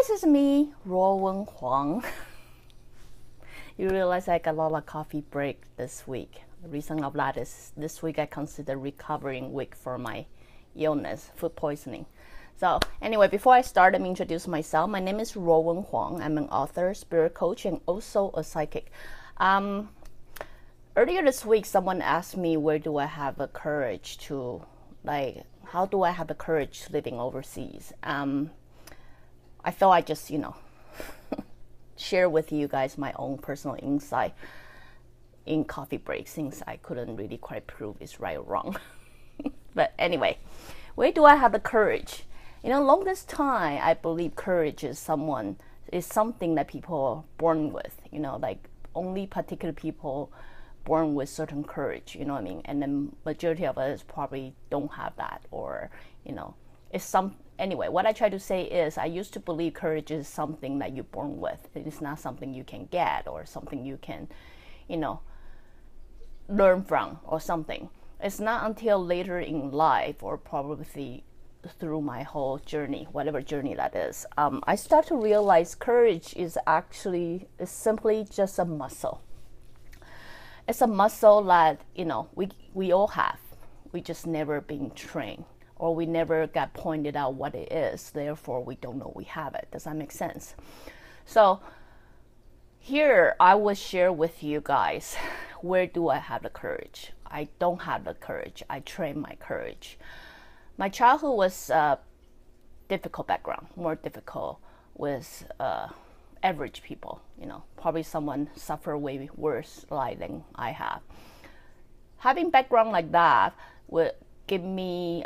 guys, it's me, Ruowen Huang. You realize I got a lot of coffee break this week. The reason of that is this week I consider recovering week for my illness, food poisoning. So anyway, before I start, let me introduce myself. My name is Ruowen Huang. I'm an author, spirit coach, and also a psychic. Earlier this week, someone asked me where do I have the courage to, how do I have the courage living overseas? I thought I just, share with you guys my own personal insight in coffee breaks, since I couldn't really quite prove it's right or wrong. But anyway, where do I have the courage? Longest time, I believe courage is something that people are born with, only particular people born with certain courage, you know what I mean? And the majority of us probably don't have that, or, anyway, what I try to say is I used to believe courage is something that you're born with. It's not something you can get or something you can, learn from or something. It's not until later in life, or probably through my whole journey, whatever journey that is, I start to realize courage is simply just a muscle. It's a muscle that, we all have. We just never been trained, or we never got pointed out what it is. Therefore, we don't know we have it. Does that make sense? So here I will share with you guys, where do I have the courage? I don't have the courage. I train my courage. My childhood was a difficult background, more difficult with average people. Probably someone suffer way worse life than I have. Having background like that would give me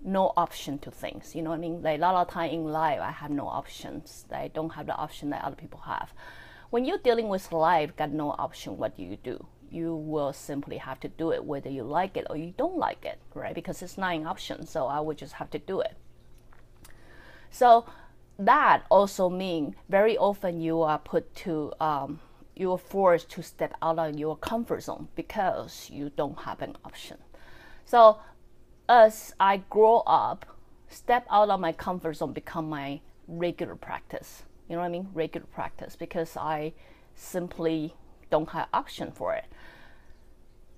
no option to things. You know what I mean? Like a lot of time in life, I have no options. I don't have the option that other people have. When you're dealing with life, got no option. What do? You will simply have to do it, whether you like it or you don't like it, right? Because it's not an option, so I would just have to do it. So that also means very often you are you are forced to step out of your comfort zone because you don't have an option. So as I grow up, step out of my comfort zone become my regular practice. You know what I mean? Regular practice, because I simply don't have option for it.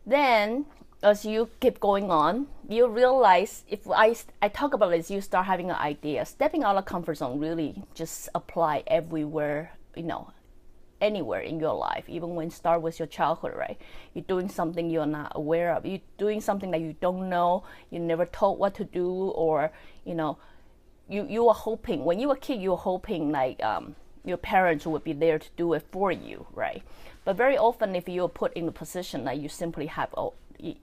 Then as you keep going on, you realize, if I talk about this, you start having an idea. Stepping out of comfort zone really just apply everywhere, anywhere in your life. Even when start with your childhood, right? You're doing something you're not aware of. You're doing something that you don't know. You never told what to do, or you are hoping, when you were a kid, you were hoping your parents would be there to do it for you, right? But very often, if you are put in a position that you simply have,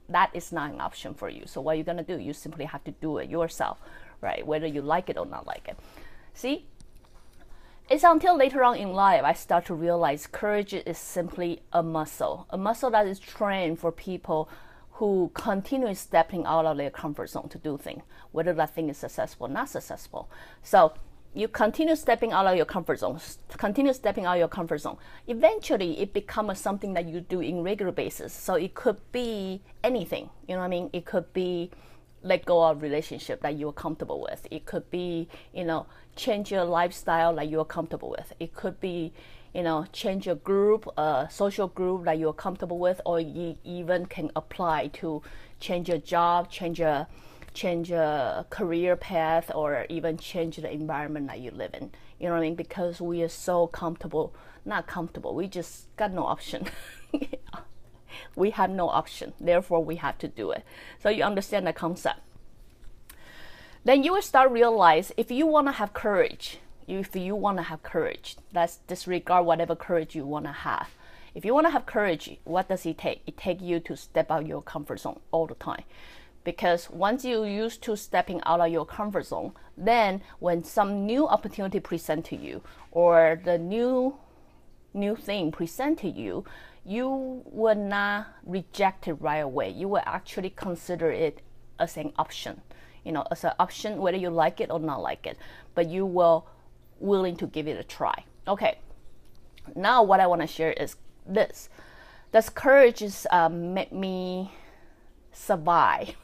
that is not an option for you. So what you're gonna do, you simply have to do it yourself, right? Whether you like it or not like it. See, it's until later on in life I start to realize courage is simply a muscle that is trained for people who continue stepping out of their comfort zone to do things, whether that thing is successful or not successful. So you continue stepping out of your comfort zone, Eventually, it becomes something that you do in regular basis. So it could be anything, you know what I mean? It could be let go of relationship that you're comfortable with. It could be, change your lifestyle that you're comfortable with. It could be, change your group, social group that you're comfortable with, or you even can apply to change your job, change your career path, or even change the environment that you live in. You know what I mean? Because we are so not comfortable. We just got no option. We have no option. Therefore, we have to do it. So you understand the concept. Then you will start realize if you want to have courage, let's disregard whatever courage you want to have. If you want to have courage, what does it take? It takes you to step out your comfort zone all the time. Because once you're used to stepping out of your comfort zone, then when some new opportunity present to you, or the new thing present to you, you will not reject it right away. You will actually consider it as an option, as an option, whether you like it or not like it, but you will willing to give it a try. Okay, now what I want to share is this. Does courage make me survive?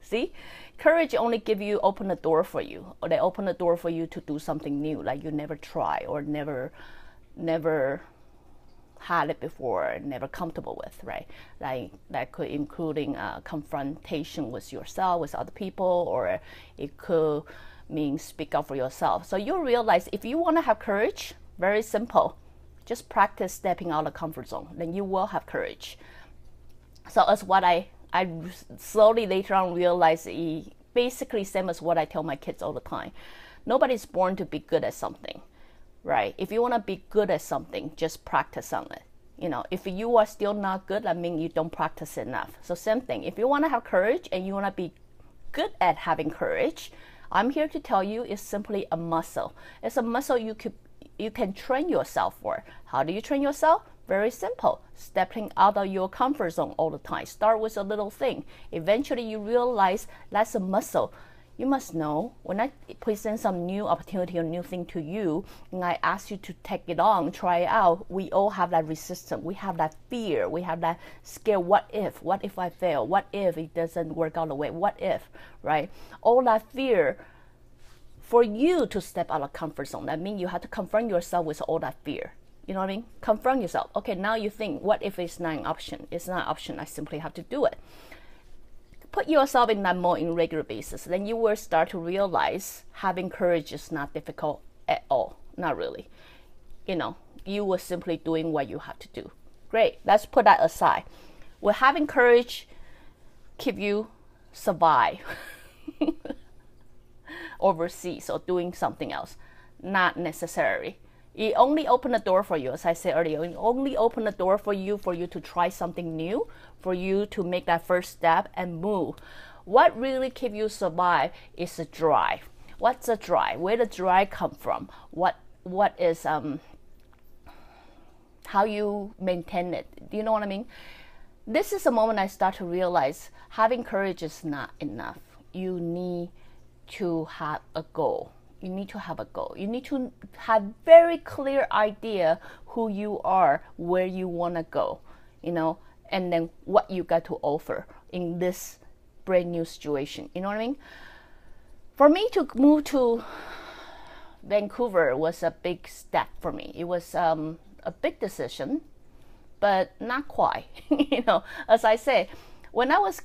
See, Courage only open the door for you, or they open the door for you to do something new, like you never try or never had it before, never comfortable with, right? Like that could including confrontation with yourself, with other people, or it could mean speak up for yourself. So you realize if you want to have courage, very simple, just practice stepping out of the comfort zone, then you will have courage. So as what I slowly later on realized, basically same as what I tell my kids all the time. Nobody's born to be good at something, right? If you want to be good at something, just practice on it. You know, if you are still not good, that means you don't practice enough. So same thing. If you want to have courage and you want to be good at having courage, I'm here to tell you it's simply a muscle. It's a muscle you can train yourself for. How do you train yourself? Very simple. Stepping out of your comfort zone all the time. Start with a little thing. Eventually you realize that's a muscle. You must know when I present some new opportunity or new thing to you and I ask you to take it on, try it out, we all have that resistance. We have that fear. We have that scare. What if I fail? What if it doesn't work out the way? What if, right? All that fear. For you to step out of comfort zone, that means you have to confront yourself with all that fear. You know what I mean? Confront yourself. Okay, now you think, what if it's not an option? It's not an option. I simply have to do it. Put yourself in that mode in regular basis. Then you will start to realize having courage is not difficult at all. Not really. You know, you were simply doing what you have to do. Great. Let's put that aside. Will having courage keep you survive overseas or doing something else? Not necessary. It only opened the door for you, as I said earlier. It only opened the door for you to try something new, for you to make that first step and move. What really keeps you survive is the drive. What's the drive? Where the drive come from? What is how you maintain it? Do you know what I mean? This is the moment I start to realize having courage is not enough. You need to have a goal. You need to have a goal. You need to have very clear idea who you are, where you want to go, you know, and then what you got to offer in this brand new situation. You know what I mean? For me to move to Vancouver was a big step for me. It was a big decision, but not quite. You know, as I say, when I was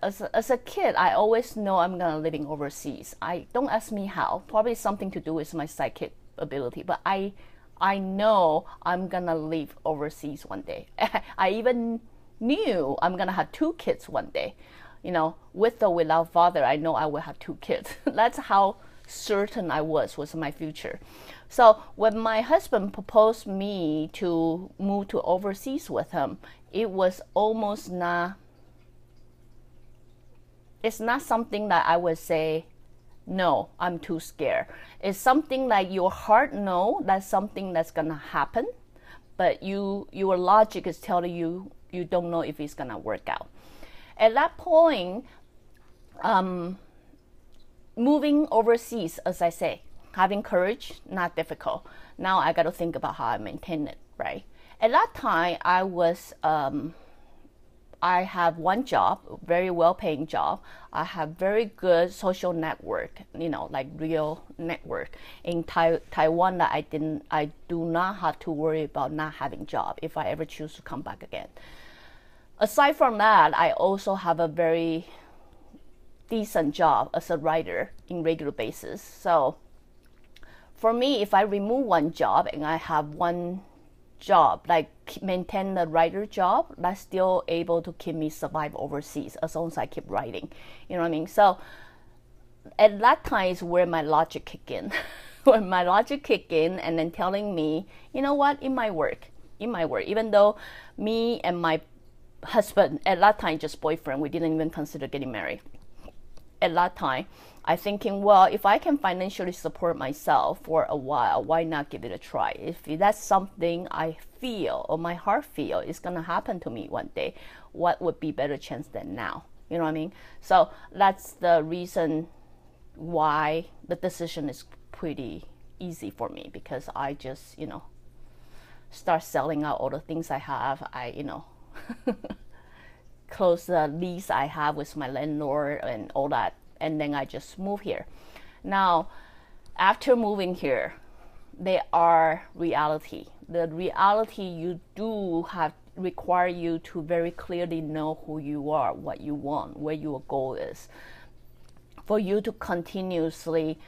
as a kid, I always know I'm gonna living overseas. Don't ask me how. Probably something to do with my psychic ability, but I know I'm gonna live overseas one day. I even knew I'm gonna have 2 kids one day. You know, with or without father, I know I will have 2 kids. That's how certain I was my future. So when my husband proposed me to move to overseas with him, it was almost not. It's not something that I would say, no, I'm too scared. It's something like your heart know that's something that's gonna happen, but your logic is telling you don't know if it's gonna work out. At that point, moving overseas, as I say, having courage, not difficult. Now I got to think about how I maintain it, right? At that time, I have one job, very well-paying job. I have very good social network, you know, like real network in Taiwan that I do not have to worry about not having job if I ever choose to come back again. Aside from that, I also have a very decent job as a writer in regular basis. So for me, if I remove one job and I have one job, like maintain the writer job, that's still able to keep me survive overseas as long as I keep writing. You know what I mean? So at that time is where my logic kick in. When my logic kick in and then telling me, you know what, it might work. It might work. Even though me and my husband, at that time just boyfriend, we didn't even consider getting married. At that time, I thinking, well, if I can financially support myself for a while, why not give it a try? If that's something I feel or my heart feel is gonna happen to me one day, what would be better chance than now? You know what I mean? So that's the reason why the decision is pretty easy for me, because I just, you know, start selling out all the things I have. Close the lease I have with my landlord and all that and then I just moved here. Now, after moving here, there are reality. The reality you do have require you to very clearly know who you are, what you want, where your goal is, for you to continuously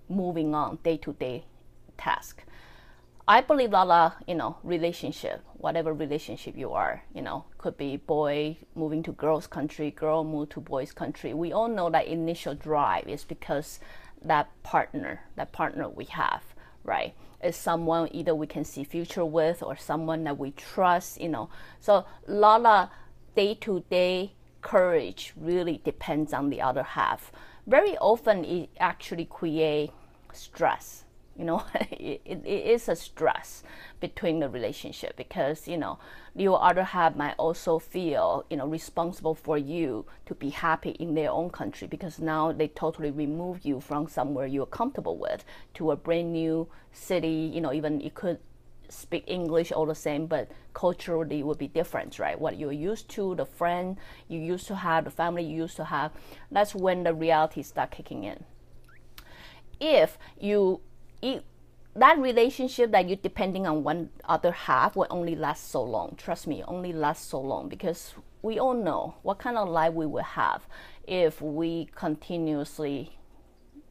moving on day-to-day task. I believe a lot, relationship, whatever relationship you are, could be boy moving to girl's country, girl move to boy's country. We all know that initial drive is because that partner we have, right, is someone either we can see future with or someone that we trust, So a lot of day-to-day courage really depends on the other half. Very often it actually creates stress. It is a stress between the relationship because, your other half might also feel, responsible for you to be happy in their own country because now they totally remove you from somewhere you're comfortable with to a brand new city, even you could speak English all the same, but culturally it would be different, right? What you're used to, the friend you used to have, the family you used to have, that's when the reality starts kicking in. If that relationship that you're depending on one other half will only last so long. Trust me, only lasts so long because we all know what kind of life we will have if we continuously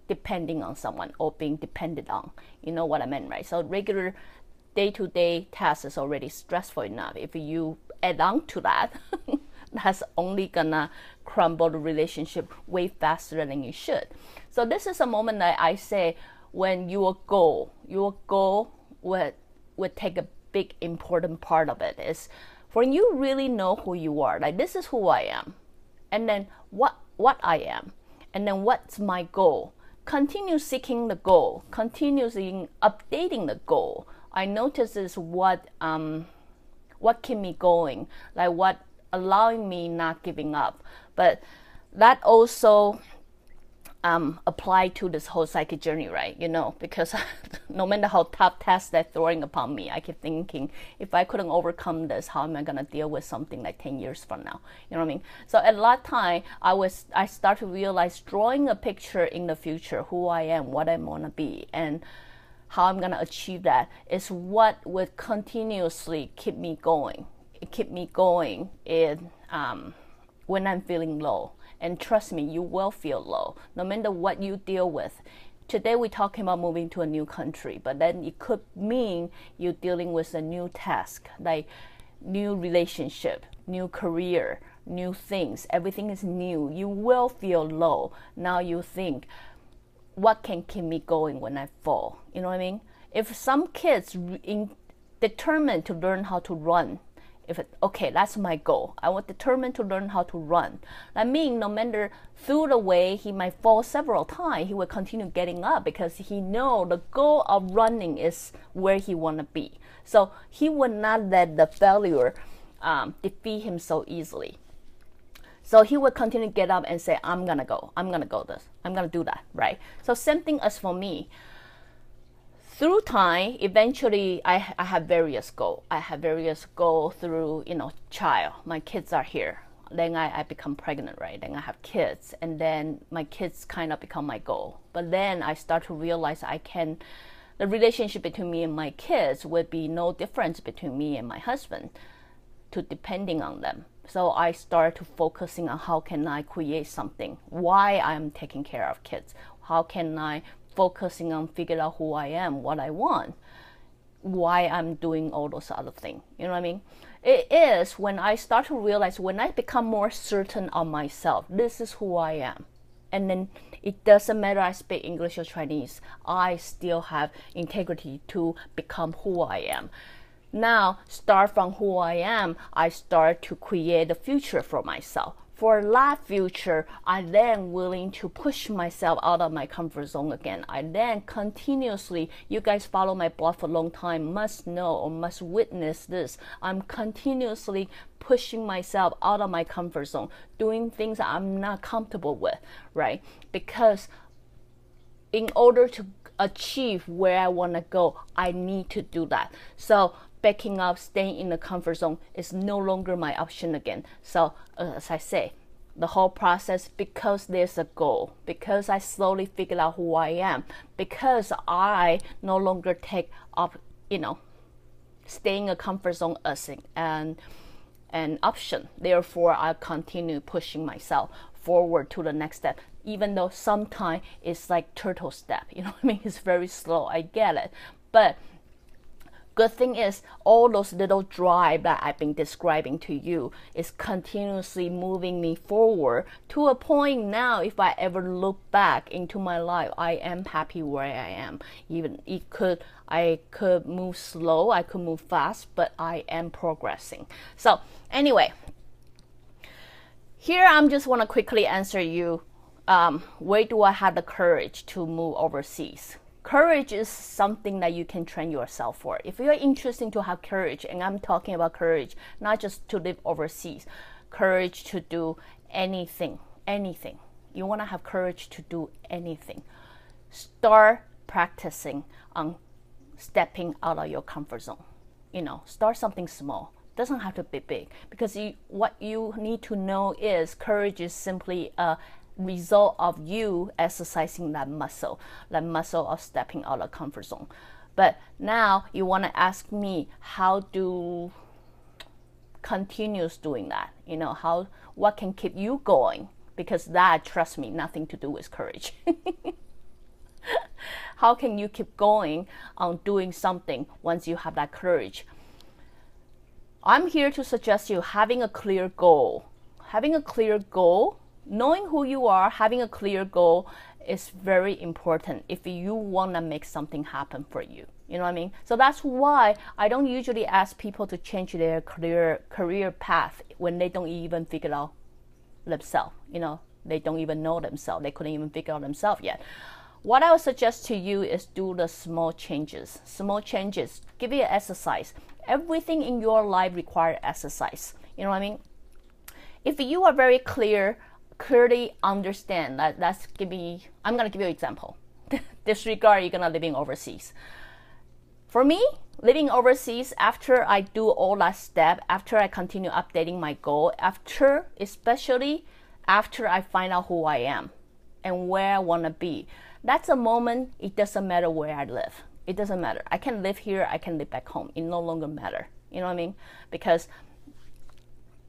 depending on someone or being depended on. You know what I meant, right? So regular day-to-day tasks is already stressful enough. If you add on to that, that's only gonna crumble the relationship way faster than you should. So this is a moment that I say, when your goal would take a big important part of it is when you really know who you are, like this is who I am, and then what I am, and then what's my goal. Continue seeking the goal, continuously updating the goal. I notice is what keep me going, like what allowing me not giving up. But that also apply to this whole psychic journey, right? Because no matter how tough tasks they're throwing upon me, I keep thinking, if I couldn't overcome this, how am I gonna deal with something like 10 years from now? You know what I mean? So at that time, I start to realize drawing a picture in the future, who I am, what I'm gonna be, and how I'm gonna achieve that is what would continuously keep me going. It keep me going when I'm feeling low. And trust me, you will feel low, no matter what you deal with. Today we're talking about moving to a new country, but then it could mean you're dealing with a new task, like new relationship, new career, new things. Everything is new. You will feel low. Now you think, what can keep me going when I fall? You know what I mean? If some kids determined to learn how to run, okay, that's my goal. I was determined to learn how to run. That means no matter through the way he might fall several times, he will continue getting up because he know the goal of running is where he want to be. So he would not let the failure defeat him so easily. So he would continue to get up and say, I'm gonna go this, I'm gonna do that, right? So same thing as for me. Through time, eventually, I have various goals. I have various goals through, child. My kids are here. Then I become pregnant, right? Then I have kids. And then my kids kind of become my goal. But then I start to realize the relationship between me and my kids would be no difference between me and my husband to depending on them. So I start to focusing on how can I create something, why I'm taking care of kids, how can I focusing on figuring out who I am, what I want, why I'm doing all those other things. You know what I mean? It is when I start to realize, when I become more certain of myself, this is who I am. And then it doesn't matter I speak English or Chinese, I still have integrity to become who I am. Now, start from who I am, I start to create a future for myself. For that future, I then willing to push myself out of my comfort zone again. I then continuously, you guys follow my blog for a long time, must know or must witness this. I'm continuously pushing myself out of my comfort zone, doing things that I'm not comfortable with, right? Because in order to achieve where I want to go, I need to do that. So backing up, staying in the comfort zone is no longer my option again. So as I say, the whole process because there's a goal, because I slowly figured out who I am, because I no longer take up, staying in a comfort zone as an option. Therefore, I continue pushing myself forward to the next step, even though sometimes it's like turtle step, it's very slow, I get it. But good thing is, all those little drive that I've been describing to you is continuously moving me forward to a point now, if I ever look back into my life, I am happy where I am. Even I could move slow, I could move fast, but I am progressing. So anyway, here I'm just want to quickly answer you, where do I have the courage to move overseas? Courage is something that you can train yourself for. If you're interested to have courage, and I'm talking about courage, not just to live overseas, courage to do anything. You want to have courage to do anything. Start practicing on stepping out of your comfort zone. Start something small. Doesn't have to be big, because what you need to know is courage is simply a result of you exercising that muscle of stepping out of comfort zone. But now you want to ask me how to continue doing that, what can keep you going, because that, trust me, nothing to do with courage. How can you keep going on doing something once you have that courage? I'm here to suggest you having a clear goal. Knowing who you are, having a clear goal is very important if you want to make something happen for you. You know what I mean? So that's why I don't usually ask people to change their career path when they don't even figure out themselves. They don't even know themselves. They couldn't even figure out themselves yet. What I would suggest to you is do the small changes. Give it an exercise. Everything in your life requires exercise. You know what I mean? If you are very clearly understand that, I'm going to give you an example. Disregard you're going to living overseas. For me, living overseas, after I do all that step, after I continue updating my goal, especially after I find out who I am and where I want to be, that's a moment. It doesn't matter where I live. It doesn't matter. I can live here, I can live back home. It no longer matter. You know what I mean? Because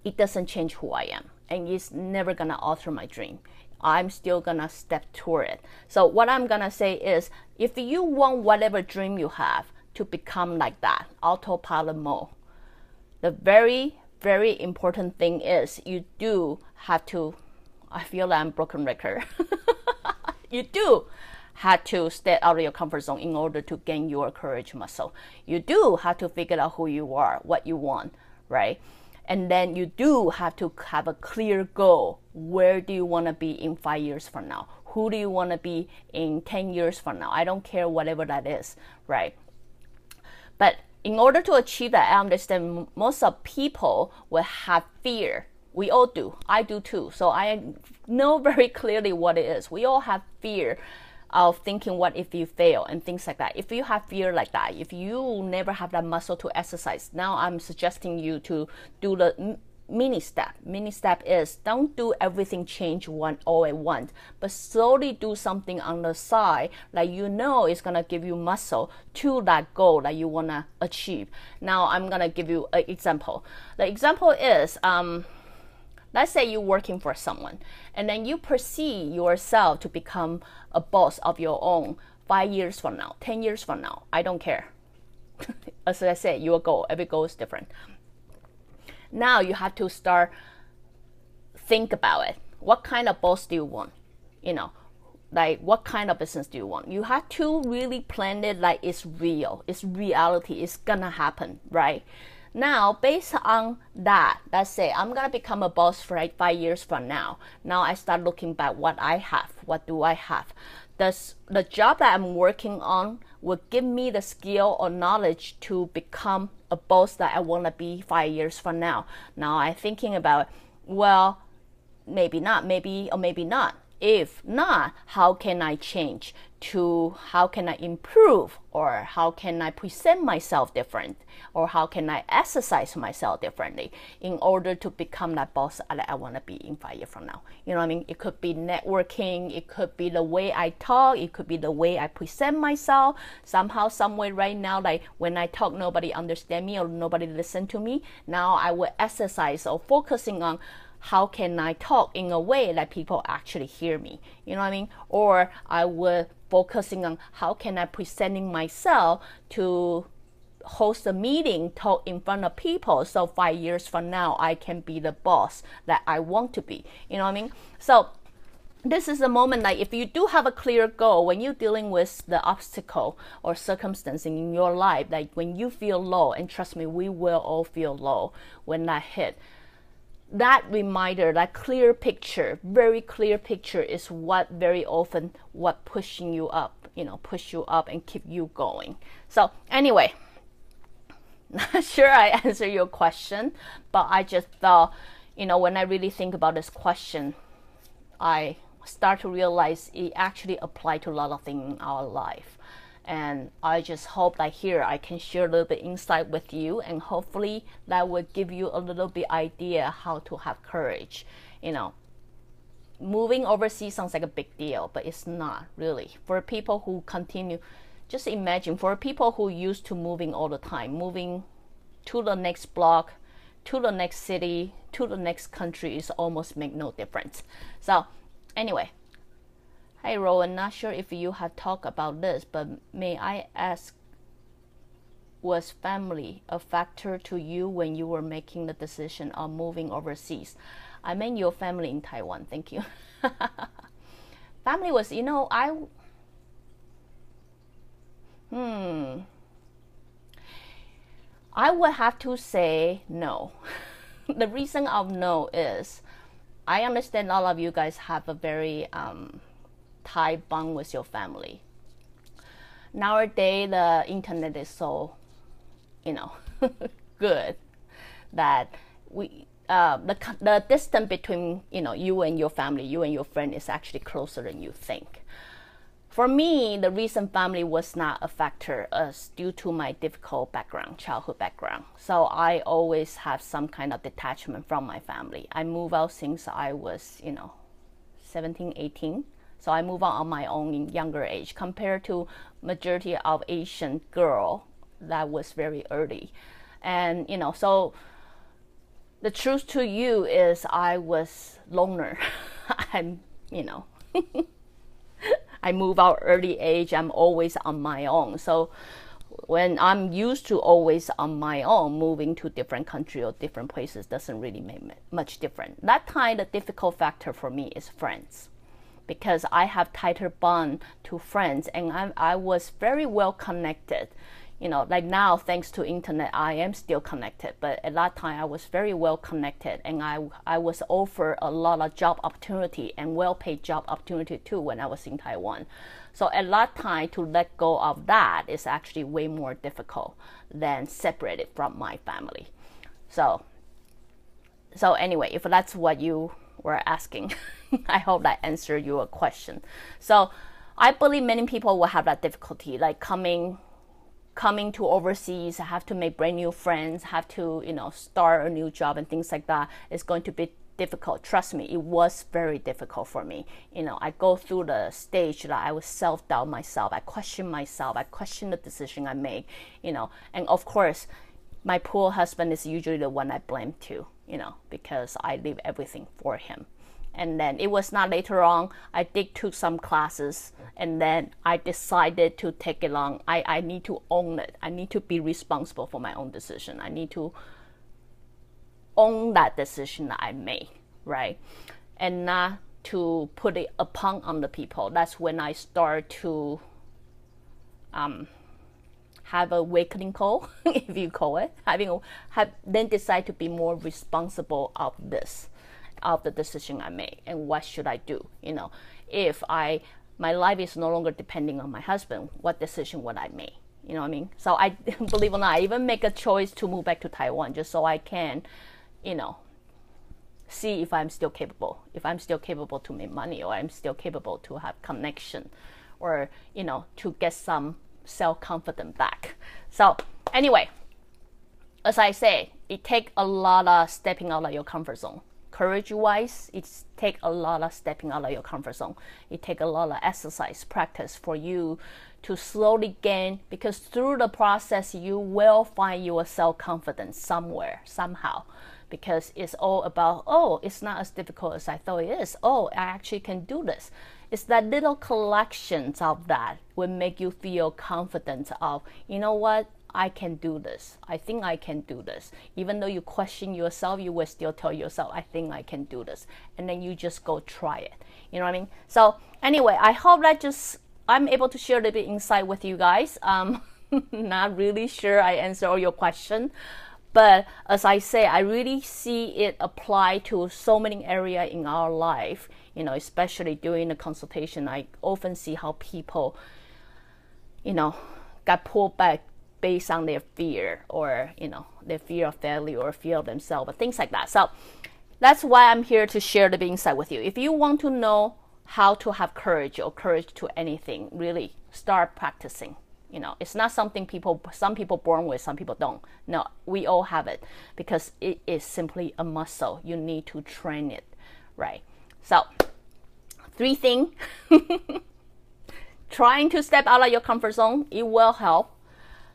it doesn't change who I am, and it's never gonna alter my dream. I'm still gonna step toward it. So what I'm gonna say is, if you want whatever dream you have to become like that, autopilot mode, the very, very important thing is you do have to, I feel like I'm broken record. You do have to step out of your comfort zone in order to gain your courage muscle. You do have to figure out who you are, what you want, right? And then you do have to have a clear goal. Where do you want to be in 5 years from now? Who do you want to be in 10 years from now? I don't care, whatever that is, right? But in order to achieve that, I understand most of people will have fear. We all do. I do too. So I know very clearly what it is. We all have fear of thinking, what if you fail, and things like that. If you have fear like that, if you never have that muscle to exercise, now I'm suggesting you to do the mini step. Mini step is, don't do everything change all at once, but slowly do something on the side that is going to give you muscle to that goal that you want to achieve. Now I'm going to give you an example. The example is, let's say you're working for someone, and then you perceive yourself to become a boss of your own 5 years from now, 10 years from now. I don't care. As I said, your goal, every goal is different. Now you have to start think about it. What kind of boss do you want? Like what kind of business do you want? You have to really plan it like it's real. It's reality. It's gonna happen, right? Now, based on that, let's say I'm going to become a boss for 5 years from now. Now I start looking back what I have. What do I have? The job that I'm working on will give me the skill or knowledge to become a boss that I want to be 5 years from now. Now I'm thinking about, well, maybe not, maybe or maybe not. If not, how can I change? To how can I improve, or how can I present myself different, or how can I exercise myself differently in order to become that boss that I want to be in 5 years from now? You know what I mean? It could be networking, it could be the way I talk, it could be the way I present myself. Somehow, somewhere right now, like when I talk, nobody understand me or nobody listen to me. Now I will exercise or focusing on how can I talk in a way that people actually hear me, you know what I mean? Or I would focusing on how can I presenting myself to host a meeting, talk in front of people, so 5 years from now I can be the boss that I want to be, you know what I mean? So this is a moment like if you do have a clear goal, when you're dealing with the obstacle or circumstance in your life, like when you feel low, and trust me, we will all feel low when that hit. That reminder, that clear picture, very clear picture is what very often what pushing you up, you know, push you up and keep you going. So anyway, not sure I answered your question, but I just thought, you know, when I really think about this question, I start to realize it actually applies to a lot of things in our life. And I just hope that here I can share a little bit insight with you, and hopefully that will give you a little bit idea how to have courage. You know, moving overseas sounds like a big deal, but it's not really. For people who continue, just imagine, for people who used to moving all the time, moving to the next block, to the next city, to the next country is almost make no difference. So anyway, hey Rowan, not sure if you have talked about this, but may I ask, was family a factor to you when you were making the decision of moving overseas? I mean your family in Taiwan, thank you. Family was, you know, I would have to say no. The reason of no is, I understand all of you guys have a very tight bond with your family. Nowadays, the internet is so, you know, good that we the distance between, you know, you and your family, you and your friend is actually closer than you think. For me, the reason family was not a factor is due to my difficult background, childhood background. So I always have some kind of detachment from my family. I moved out since I was, you know, 17, 18. So I moved out on my own in younger age compared to majority of Asian girl that was very early. And, you know, so the truth to you is I was loner. I'm, you know, I move out early age. I'm always on my own. So when I'm used to always on my own, moving to different country or different places doesn't really make much difference. That time, the difficult factor for me is friends, because I have tighter bond to friends, and I was very well connected. You know, like now, thanks to internet, I am still connected. But at that time, I was very well connected, and I was offered a lot of job opportunity and well-paid job opportunity too when I was in Taiwan. So at that time, to let go of that is actually way more difficult than separated from my family. So anyway, if that's what you were asking, I hope that answered your question. So I believe many people will have that difficulty, like coming to overseas, have to make brand new friends, have to, you know, start a new job and things like that. It's going to be difficult. Trust me, it was very difficult for me. You know, I go through the stage that I was self-doubt myself. I question myself. I question the decision I make, you know. And of course, my poor husband is usually the one I blame too, you know, because I leave everything for him. And then it was not later on, I took some classes, and then I decided to take it on. I need to own it. I need to be responsible for my own decision. I need to own that decision that I made, right? And not to put it upon other people. That's when I start to have a awakening call, if you call it. Then decide to be more responsible of the decision I make, and what should I do? You know, if my life is no longer depending on my husband, what decision would I make? You know what I mean? So I, believe it or not, I even make a choice to move back to Taiwan just so I can, you know, see if I'm still capable, to make money, or I'm still capable to have connection, or to get some self-confidence back. So anyway, as I say, it takes a lot of stepping out of your comfort zone. Courage-wise, it takes a lot of stepping out of your comfort zone. It takes a lot of exercise, practice for you to slowly gain, because through the process, you will find your self-confidence somewhere, somehow, because it's all about, oh, it's not as difficult as I thought it is. Oh, I actually can do this. It's that little collections of that will make you feel confident of, you know what, I can do this. I think I can do this. Even though you question yourself, you will still tell yourself, I think I can do this. And then you just go try it. You know what I mean? So anyway, I hope that I'm able to share a little bit insight with you guys. Not really sure I answer all your questions. But as I say, I really see it apply to so many areas in our life, especially during the consultation. I often see how people, got pulled back based on their fear, or, their fear of failure or fear of themselves, or things like that. So that's why I'm here to share the insight with you. If you want to know how to have courage, or courage to anything, really start practicing. It's not something some people born with, some people don't. No, we all have it, because it is simply a muscle. You need to train it, right? So 3 things. Trying to step out of your comfort zone, it will help.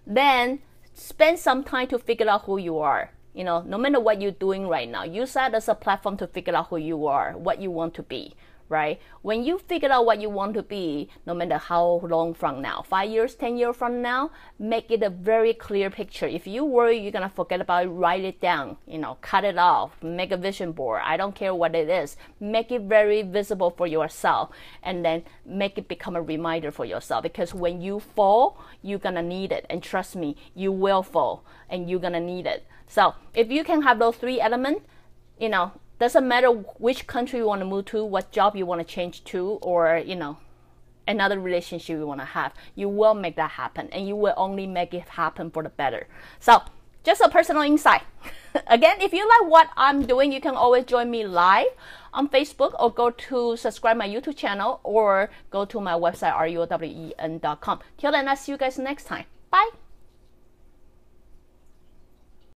Then spend some time to figure out who you are. No matter what you're doing right now, use that as a platform to figure out who you are, what you want to be. Right? When you figure out what you want to be, no matter how long from now, 5 years, 10 years from now, make it a very clear picture. If you worry you're going to forget about it, write it down, cut it off, make a vision board. I don't care what it is. Make it very visible for yourself, and then make it become a reminder for yourself, because when you fall, you're going to need it. And trust me, you will fall and you're going to need it. So if you can have those 3 elements, doesn't matter which country you want to move to, what job you want to change to, or, another relationship you want to have, you will make that happen, and you will only make it happen for the better. So just a personal insight. Again, if you like what I'm doing, you can always join me live on Facebook, or go to subscribe my YouTube channel, or go to my website, ruowen.com. Till then, I'll see you guys next time. Bye.